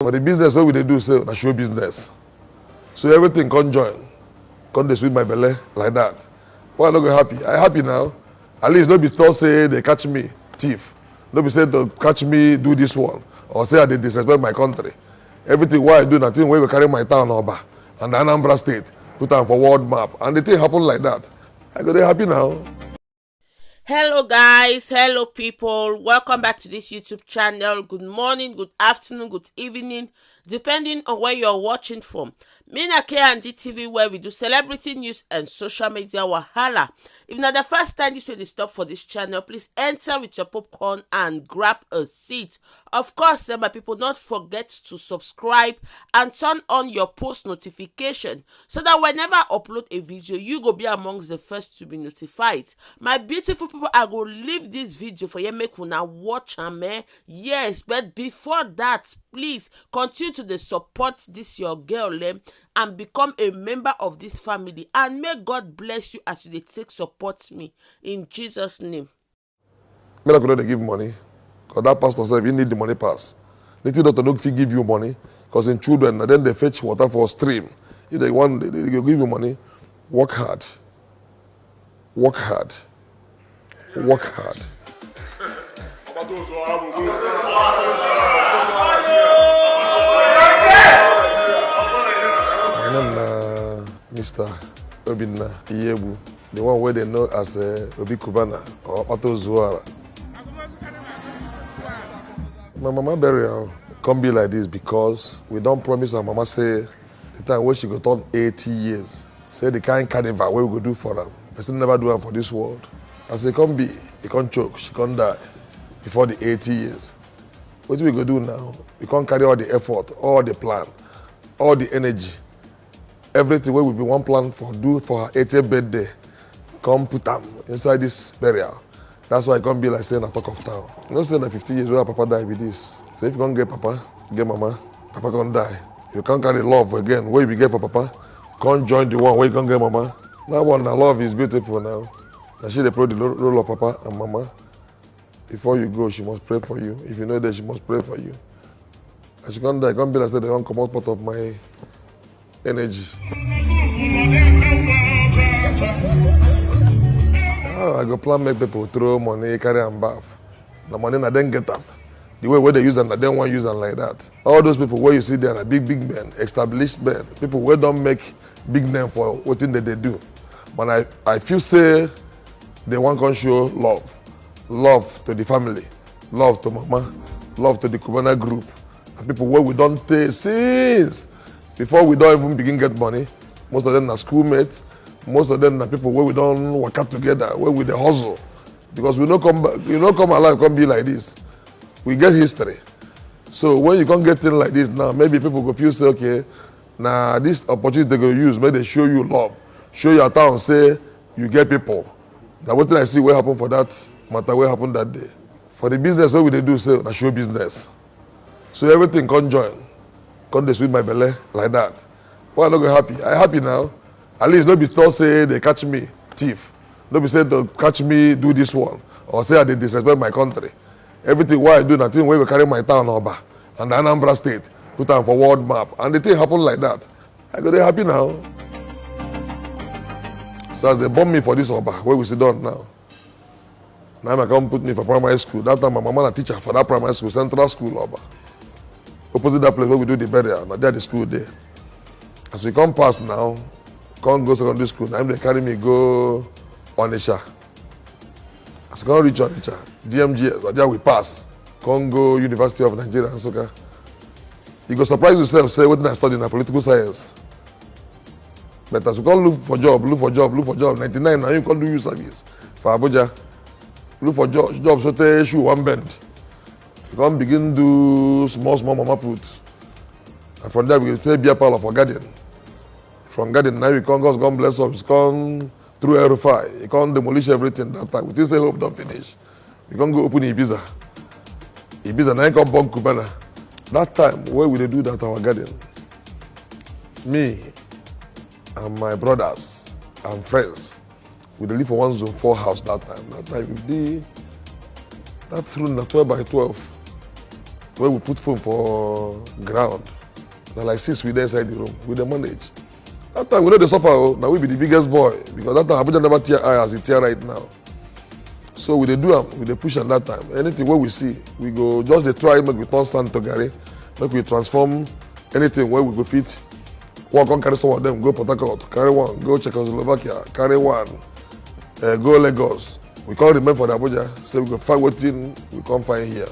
For the business what we dey do say na show business. So everything come join. Come dey sweet my belly like that. Why I no go happy? I happy now. At least no be thought say they catch me thief. No be say they catch me do this one. Or say I dey disrespect my country. Everything what I do, nothing wey go carry my town Oba and the Anambra State, put am for world map. And the thing happen like that. I go dey happy now. Hello guys, hello people, welcome back to this YouTube channel. Good morning, good afternoon, good evening, depending on where you're watching from. Me na K&G TV, where we do celebrity news and social media wahala. If not the first time you see the stop for this channel, please enter with your popcorn and grab a seat. Of course, my people, not forget to subscribe and turn on your post notification so that whenever I upload a video, you go be amongst the first to be notified. My beautiful people, I go leave this video for you make una watch am. Yes, but before that, please continue to dey support this your girl and become a member of this family, and may God bless you as you dey take support me in Jesus' name. Me like they give money, because that pastor said you need the money pass. Little doctor don't fit give you money, because in children and then they fetch water for a stream. If they want, they give you money. Work hard. Work hard. Work hard. My name is Mr. Obi IYIEGBU, the one where they know as Obi Cubana or Túãl. My mama burial can't be like this because we don't promise our mama say the time when she go turn 80 years. Say the kind carnival where we go do for them. Person never do it for this world. As they can't be, they can't choke, she can't die before the 80 years. What we go do now? We can't carry all the effort, all the plan, all the energy, everything where we be one plan for do for her 80th birthday. Come put them inside this burial. That's why it can't be like saying a talk of town. You know, saying that 50 years where Papa die with this. So if you can't get Papa, get Mama, Papa can't die. You can't carry love again. Where you get for Papa, can't join the one where you can't get Mama. That one, the love is beautiful now. And she they play the role of Papa and Mama. Before you go, she must pray for you. If you know that, she must pray for you. And she can't die. Can't be like that. They don't come out part of my energy. I go plan make people throw money, carry and bath. The money I then get up. The way where they use them, I don't want to use them like that. All those people where you see they are big men, established men, people where don't make big name for what thing that they do. But I feel say they want to show love. Love to the family, love to Mama, love to the Cubana group. And people where we don't take since before we don't even begin get money. Most of them are schoolmates. Most of them are people where we don't work out together, where we the hustle. Because we don't come back, you don't come alive, come be like this. We get history. So when you can't get things like this now, maybe people go feel say, okay, now this opportunity they go use, maybe they show you love, show your town, say you get people. Now what did I see what happened for that matter, what happened that day? For the business, what we they do say na show business. So everything come join. Come dey sweet my belly like that. Why I no go happy? I happy now. At least no be thought say they catch me thief. No be say they catch me do this one. Or say I dey disrespect my country. Everything what I do, nothing wey go carry my town Oba and the Anambra State, put am for world map. And the thing happen like that. I go dey happy now. So as they bomb me for this Oba, where we sit down now. Now I come put me for primary school. That time my mama na teacher for that primary school, Central School Oba. Opposite that place where we do the burial. Now there the school there. As we come past now, come go secondary school. Now they carry me go Onitsha. As we come reach Onitsha, DMGS, there we pass. Congo University of Nigeria and Soka. You go surprise yourself, say what I study in political science. But as we come look for job, 99 now you can't do your service. For Abuja, look for job so they shoe one bend. You can't begin do small mama put. And from there we will say beer parlor for garden. From garden now we can't go God bless us. We can't through RFI. You can't demolish everything that time. We still say hope don't finish. We can't go open Ibiza. Ibiza now you can't Obi Cubana. That time where we do that our garden. Me and my brothers and friends, we live for one zone 4 house that time. That time we did that room na 12 by 12. where we put phone for ground. Now like 6 we there inside the room, we dey manage. That time we know the suffer, now we be the biggest boy because that time Abuja never tear eye as it tear right now. So we dey do am, we dey push am that time. Anything where we see, we go just dey try make we turn stand to Gary, make we transform anything where we go fit. One can carry some of them, go Port Harcourt, carry one, go Czechoslovakia, carry one, go Lagos. We can't remember for the Abuja, so we go find wetin we can't find here.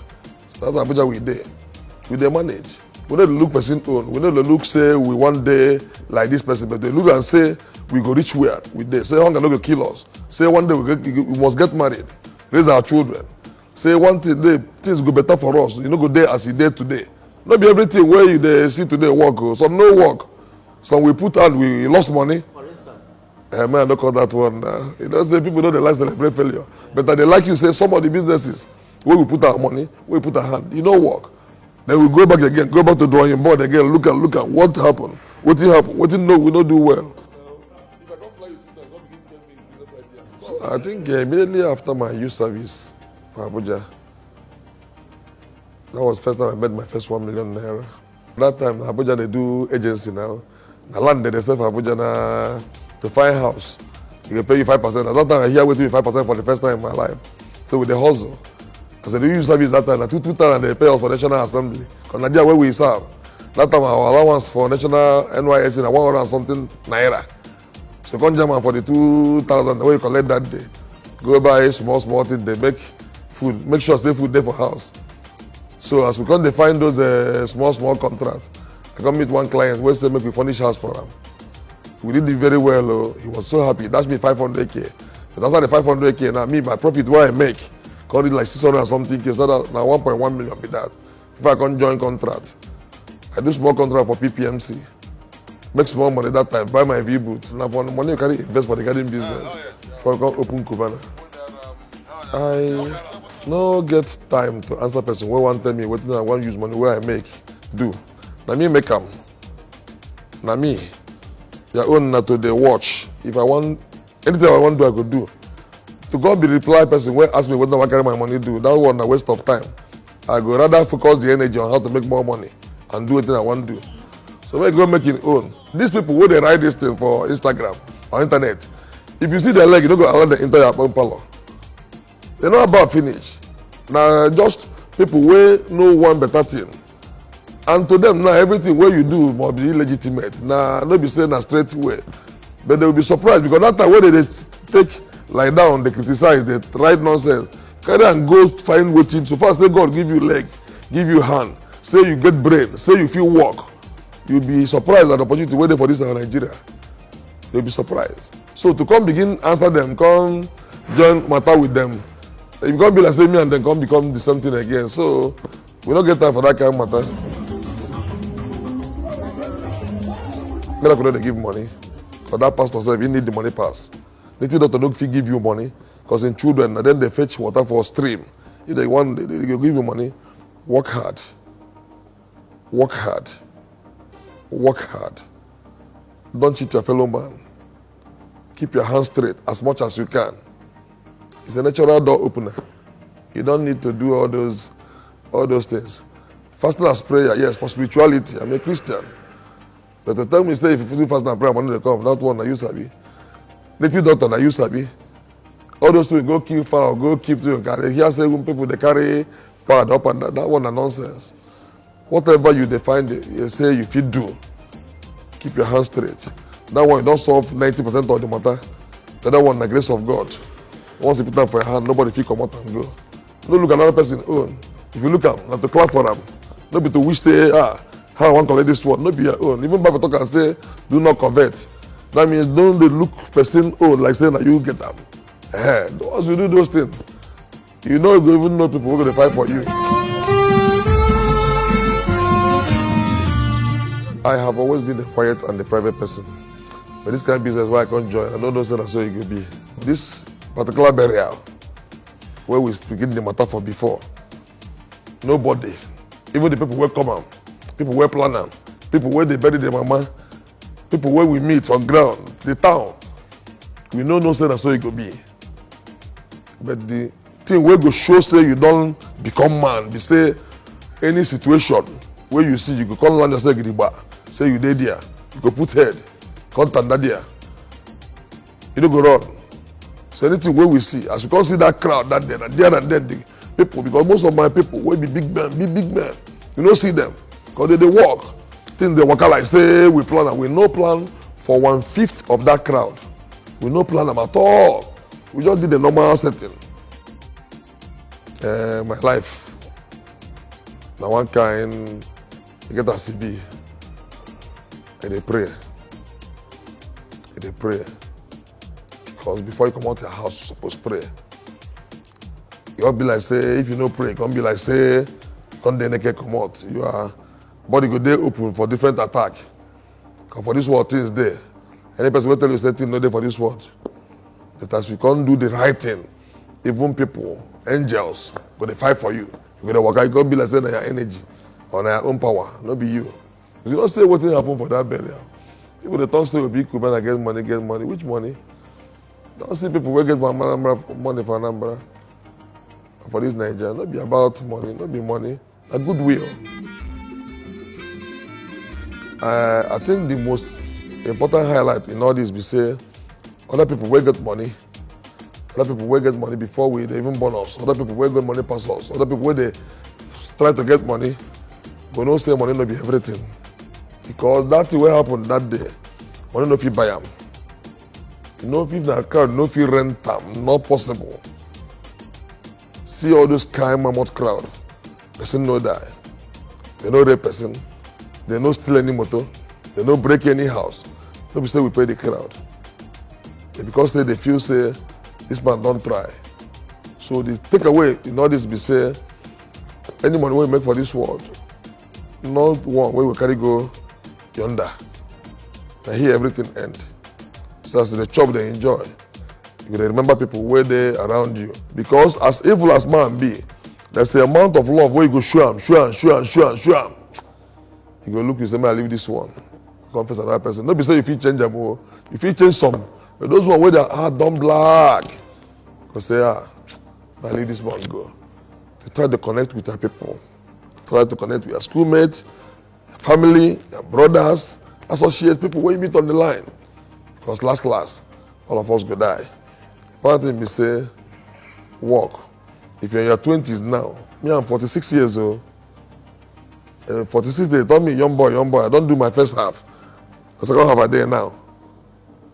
So that's Abuja we dey manage. We don't look person own, we don't look say we one day like this person, but they look and say we go reach where we dey. Say hunger no go kill us. Say one day we must get married, raise our children. Say one day things go better for us. You know go there as e dey today. Not be everything where you dey see today work. Some no work. Some we put out, we lost money. For instance. Man, I don't call that one now. You know, say people know they like celebrate failure. But they like you say some of the businesses where we put our money, where we put our hand, you know work. Then we go back again, go back to drawing board again, look at what happened, what happened, what no, we don't do well. If I don't fly you to God begin to tell me business idea. So I think immediately after my youth service for Abuja, that was the first time I made my first 1 million naira. That time Abuja they do agency now. The land they sell for Abuja na to find house. They pay you 5%. At that time I hear waiting 5% for the first time in my life. So with the hustle. Because the youth service that time, 2,000 they pay us for National Assembly. Because Nigeria where we serve. That time our allowance for National NYSC na 100 and something naira. So come German for the 2,000 where you collect that day. Go buy small things, they make food, make sure stay food there for house. So as we come, they find those small contracts. I come meet one client where say make we furnish house for him. We did it very well. He was so happy. That's me 500k. But after the 500k, now me my profit what I make, call it like 600 and something k. So that now 1.1 million be that. If I can join contract, I do small contract for PPMC. Make small money that time. Buy my V boot. Now for money you carry invest for the garden business. For open Cubana. I no get time to answer person who want tell me what I want use money where I make do. Na me make am. Na me. Your own na to the watch. If I want anything I want to do, I could do. To God be reply person where ask me what I carry my money do. That one a waste of time. I go rather focus the energy on how to make more money and do anything I want to do. So when I go make it own. These people where they write this thing for Instagram or internet. If you see their leg, you don't go allow the entire own parlor. They're not about finish. Now just people where know one better thing. And to them now everything where you do must be illegitimate. Now not be saying a straight way. But they will be surprised because that time when they take lie down, they criticize, they write nonsense. Carry and go find waiting. So far say God give you leg, give you hand, say you get brain, say you feel walk. You'll be surprised at the opportunity waiting for this in Nigeria. You'll be surprised. So to come begin answer them, come join matter with them. If you can't be like say me and then come become the same thing again. So we don't get time for that kind of matter. Many people don't give money. For that pastor said, you need the money pass. They think doctor don't give you money because in children, and then they fetch water for a stream. If they want, they give you money. Work hard. Work hard. Work hard. Don't cheat your fellow man. Keep your hands straight as much as you can. It's a natural door opener. You don't need to do all those things. Fasting as prayer, yes, for spirituality. I'm a Christian. But to tell me, say, if you do fasting and prayer, money will come. That one, you sabi. Native doctor, na you sabi. All those things, go kill fowl, go keep to your carry. Here, say, people, they carry pad up and that one, are nonsense. Whatever you define, you say you fit do. Keep your hands straight. That one, you don't solve 90% of the matter. The other one, the grace of God. Once you put them for your hand, nobody fit come out and go. Don't look at another person own. If you look at them, not to clap for them. Not be to wish say, how I want to collect this one. Not be your own. Even Bible talk and say, do not convert. That means don't they look person own like saying that you get them. Once you do those things, you know you even know people who are going to fight for you. I have always been the quiet and the private person. But this kind of business where I can't join, I don't know that so it could be. This particular burial, where we begin the matter for before, nobody, even the people who come out, people who plan them, people where they bury their mama, people where we meet on ground, the town, we know no say that so it could be. But the thing where go show say you don't become man, be say any situation where you see, you go come land yourself gidigba, say you dey there, you go put head, come tanda there. You don't go run. So anything where we see, as you can see that crowd that there and then the people, because most of my people will be big men, you don't see them, because they walk. Think they walk out like say we plan, and we no plan for 1/5 of that crowd. We no plan them at all. We just did the normal setting. My life, now one kind, you get as to be, and they pray. Because before you come out of your house, you're supposed to pray. You don't be like say, if you no pray, you can't be like say, come then naked come out. You are body go there open for different attack. Because for this world things there. Any person will tell you something no there for this world. That as you can't do the right thing, even people, angels, go they fight for you. You gonna work out, you can't be like saying your energy or your own power, not be you. Because you don't say what happen for that burial. People they talk to Obi Cubana get money. Which money? Don't see people will get money for Anambra. For this Nigeria, not be about money, not be money, a goodwill. I think the most important highlight in all this be say other people will get money. Other people will get money before they even born us. Other people will get money pass us. Other people will they try to get money, but no say money not be everything. Because that thing will happen that day. Money no fit buy them. You know, if the crowd no fit rent them, not possible. See all those kind mammoth crowd. Person no die. They no rape person. They no steal any motor. They no break any house. No be say we pay the crowd. And because they feel say this man don't try. So the takeaway in all this be say any money we make for this world, not one where we carry go yonder. And here everything end. So as the chop they enjoy, you gotta remember people where they around you. Because as evil as man be, there's the amount of love where you go show him. You go look, you say, man, I leave this one. Confess another person. Not be say you feel change them, you feel change some. But those one where their heart don't black. Because they are, I leave this one go. They try to connect with your people. Try to connect with your schoolmates, your family, your brothers, associates, people where you meet on the line. Because last, all of us go die. Part thing be say, walk. If you're in your 20s now, me I'm 46 years old. 46 they told me, young boy, I don't do my first half. The second half a day now.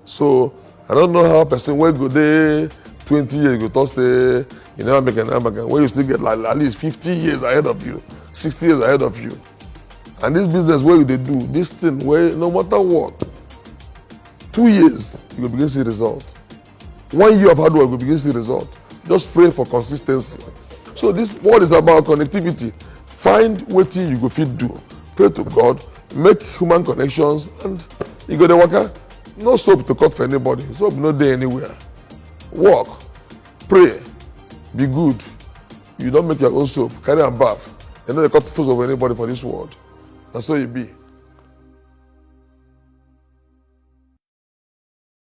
So I don't know how a person will go there 20 years go to say you never make an where you still get like at least 50 years ahead of you, 60 years ahead of you. And this business where they do, this thing where no matter what, 2 years you will begin to see result. 1 year of hard work you will begin to see result. Just pray for consistency. So this word is about connectivity. Find what you go fit do. Pray to God, make human connections, and you go to work. No soap to cut for anybody. Soap no day anywhere. Walk, pray, be good. You don't make your own soap. Carry and bath. You know they cut food of anybody for this world. That's how you be.